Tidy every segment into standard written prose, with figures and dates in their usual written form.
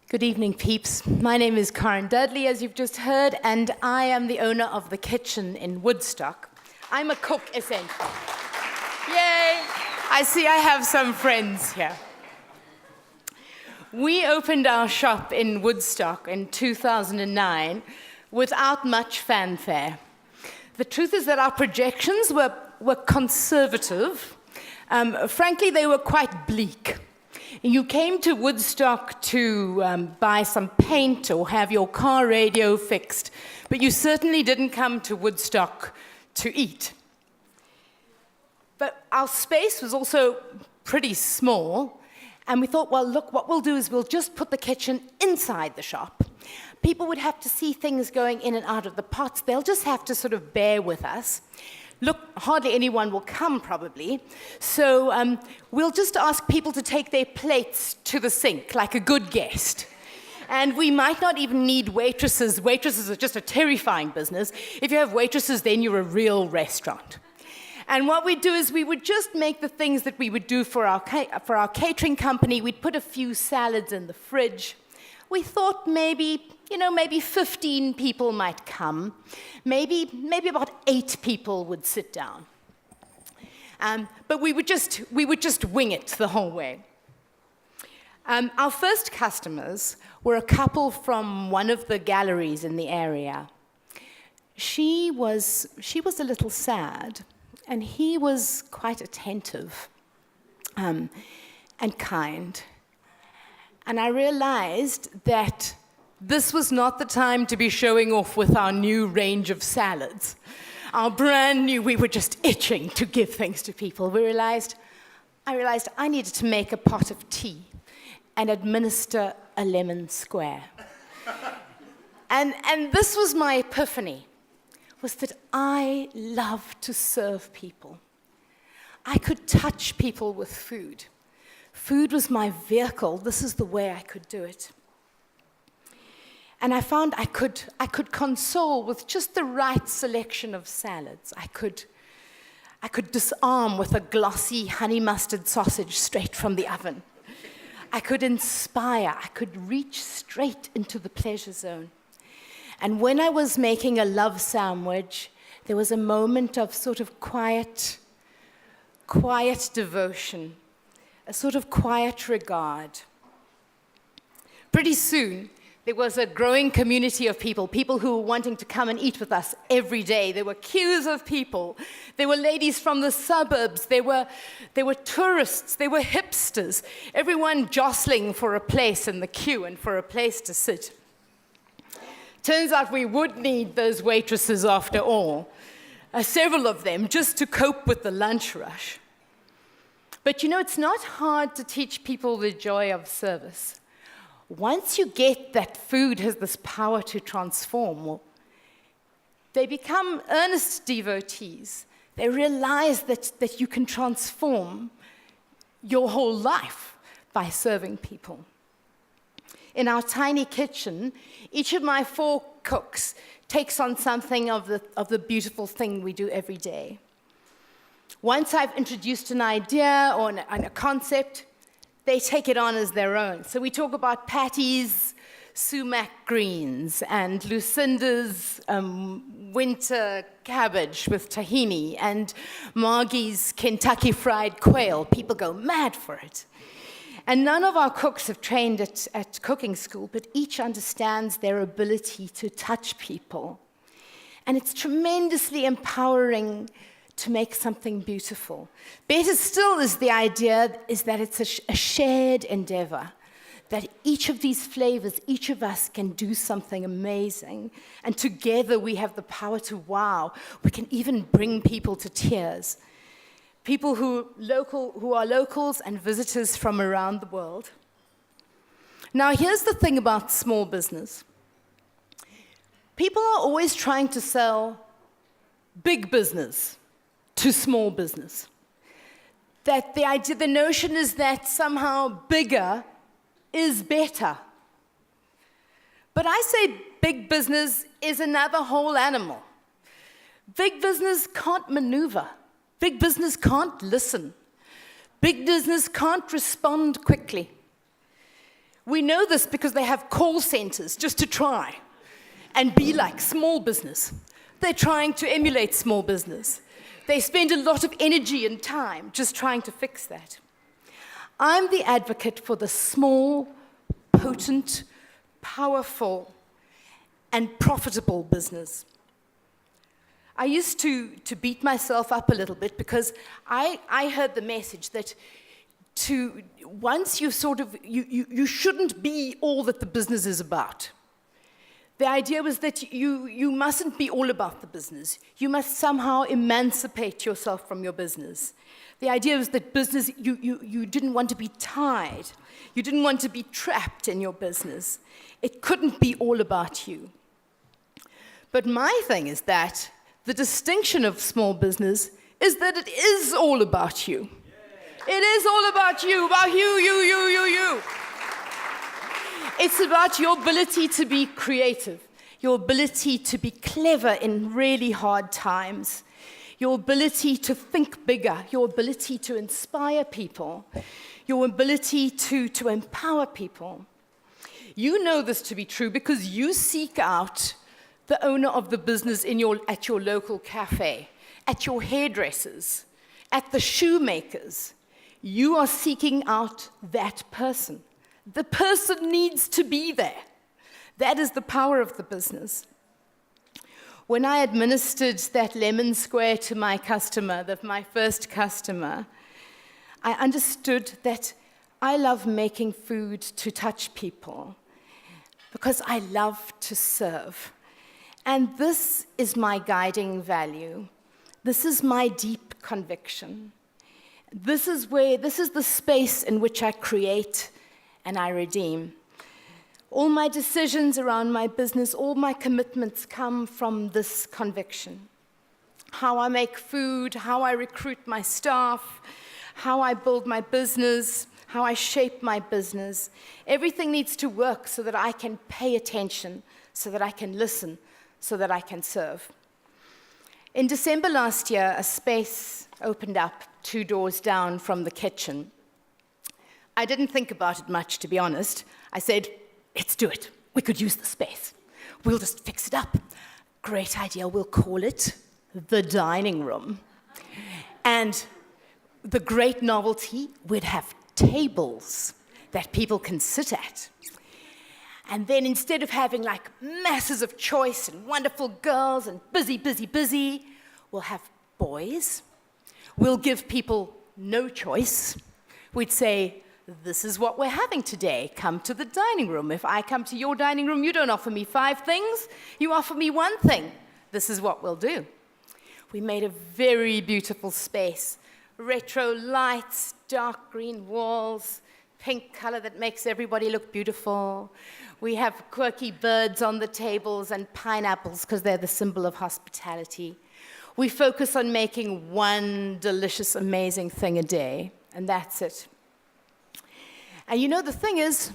Good evening, peeps. My name is Dudley, as you've just heard, and I am the owner of the kitchen in Woodstock. I'm a cook, essentially. Yay! I see I have some friends here. We opened our shop in Woodstock in 2009 without much fanfare. The truth is that our projections were conservative. Frankly, they were quite bleak. You came to Woodstock to buy some paint or have your car radio fixed, but you certainly didn't come to Woodstock to eat. But our space was also pretty small, and we thought, well, look, what we'll do is we'll just put the kitchen inside the shop. People would have to see things going in and out of the pots. They'll just have to sort of bear with us. Look, hardly anyone will come, probably. So we'll just ask people to take their plates to the sink, like a good guest. And we might not even need waitresses. Waitresses are just a terrifying business. If you have waitresses, then you're a real restaurant. And what we'd do is we would just make the things that we would do for our catering company. We'd put a few salads in the fridge. We thought maybe 15 people might come. Maybe about 8 people would sit down. But we would just wing it the whole way. Our first customers were a couple from one of the galleries in the area. She was a little sad, and he was quite attentive and kind. And I realized that this was not the time to be showing off with our new range of salads. Our brand new, we were just itching to give things to people. I realized I needed to make a pot of tea and administer a lemon square. And this was my epiphany, was that I love to serve people. I could touch people with food. Food was my vehicle. This is the way I could do it. And I found I could console with just the right selection of salads. I could disarm with a glossy honey mustard sausage straight from the oven. I could inspire. I could reach straight into the pleasure zone. And when I was making a love sandwich, there was a moment of sort of quiet devotion, a sort of quiet regard. Pretty soon, there was a growing community of people who were wanting to come and eat with us every day. There were queues of people. There were ladies from the suburbs. There were tourists. There were hipsters. Everyone jostling for a place in the queue and for a place to sit. Turns out we would need those waitresses after all, several of them, just to cope with the lunch rush. But it's not hard to teach people the joy of service. Once you get that food has this power to transform, well, they become earnest devotees. They realize that you can transform your whole life by serving people. In our tiny kitchen, each of my 4 cooks takes on something of the beautiful thing we do every day. Once I've introduced an idea or a concept, they take it on as their own. So we talk about Patty's sumac greens and Lucinda's winter cabbage with tahini and Margie's Kentucky fried quail. People go mad for it. And none of our cooks have trained at cooking school, but each understands their ability to touch people. And it's tremendously empowering to make something beautiful. Better still is the idea is that it's a shared endeavor, that each of these flavors, each of us can do something amazing, and together we have the power to wow. We can even bring people to tears. People who are locals and visitors from around the world. Now, here's the thing about small business. People are always trying to sell big business to small business. That the notion is that somehow bigger is better. But I say big business is another whole animal. Big business can't maneuver. Big business can't listen. Big business can't respond quickly. We know this because they have call centers just to try and be like small business. They're trying to emulate small business. They spend a lot of energy and time just trying to fix that. I'm the advocate for the small, potent, powerful, and profitable business. I used to beat myself up a little bit because I heard the message that once you you shouldn't be all that the business is about. The idea was that you mustn't be all about the business. You must somehow emancipate yourself from your business. The idea was that business, you didn't want to be tied. You didn't want to be trapped in your business. It couldn't be all about you. But my thing is that the distinction of small business is that it is all about you. It is all about you, you. It's about your ability to be creative, your ability to be clever in really hard times, your ability to think bigger, your ability to inspire people, your ability to empower people. You know this to be true because you seek out the owner of the business at your local cafe, at your hairdressers, at the shoemakers. You are seeking out that person. The person needs to be there. That is the power of the business. When I administered that lemon square to my customer, my first customer, I understood that I love making food to touch people because I love to serve. And this is my guiding value. This is my deep conviction. This is the space in which I create and I redeem. All my decisions around my business, all my commitments come from this conviction. How I make food, how I recruit my staff, how I build my business, how I shape my business. Everything needs to work so that I can pay attention, so that I can listen, so that I can serve. In December last year, a space opened up 2 doors down from the kitchen. I didn't think about it much, to be honest. I said, let's do it. We could use the space. We'll just fix it up. Great idea. We'll call it the dining room. And the great novelty, we'd have tables that people can sit at. And then instead of having like masses of choice and wonderful girls and busy, we'll have boys. We'll give people no choice. We'd say, this is what we're having today. Come to the dining room. If I come to your dining room, you don't offer me 5 things. You offer me 1 thing. This is what we'll do. We made a very beautiful space. Retro lights, dark green walls, pink color that makes everybody look beautiful. We have quirky birds on the tables and pineapples because they're the symbol of hospitality. We focus on making 1 delicious, amazing thing a day, and that's it. And you know, the thing is,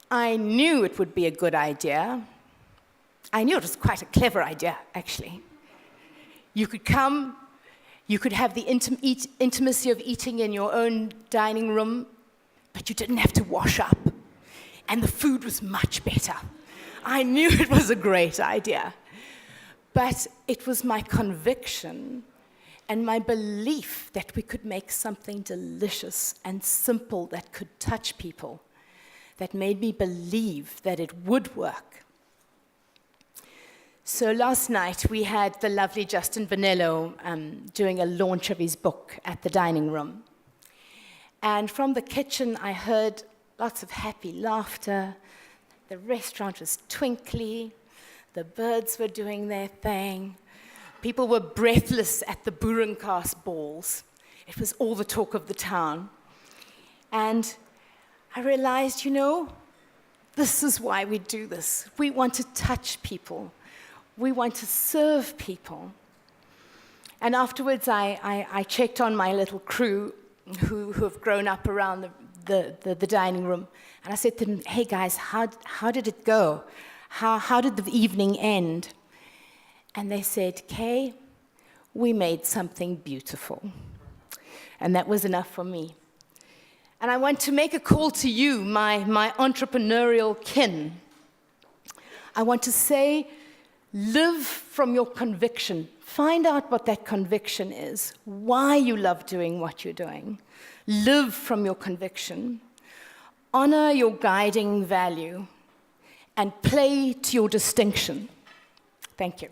I knew it would be a good idea. I knew it was quite a clever idea, actually. You could come, you could have the intimacy of eating in your own dining room, but you didn't have to wash up. And the food was much better. I knew it was a great idea. But it was my conviction and my belief that we could make something delicious and simple that could touch people that made me believe that it would work. So last night we had the lovely Justin Vanillo doing a launch of his book at the dining room. And from the kitchen I heard lots of happy laughter. The restaurant was twinkly. The birds were doing their thing. People were breathless at the boerenkast balls. It was all the talk of the town. And I realized, you know, this is why we do this. We want to touch people. We want to serve people. And afterwards, I checked on my little crew who have grown up around the dining room. And I said to them, hey guys, how did it go? How did the evening end? And they said, Kay, we made something beautiful. And that was enough for me. And I want to make a call to you, my entrepreneurial kin. I want to say, live from your conviction. Find out what that conviction is, why you love doing what you're doing. Live from your conviction. Honor your guiding value, and play to your distinction. Thank you.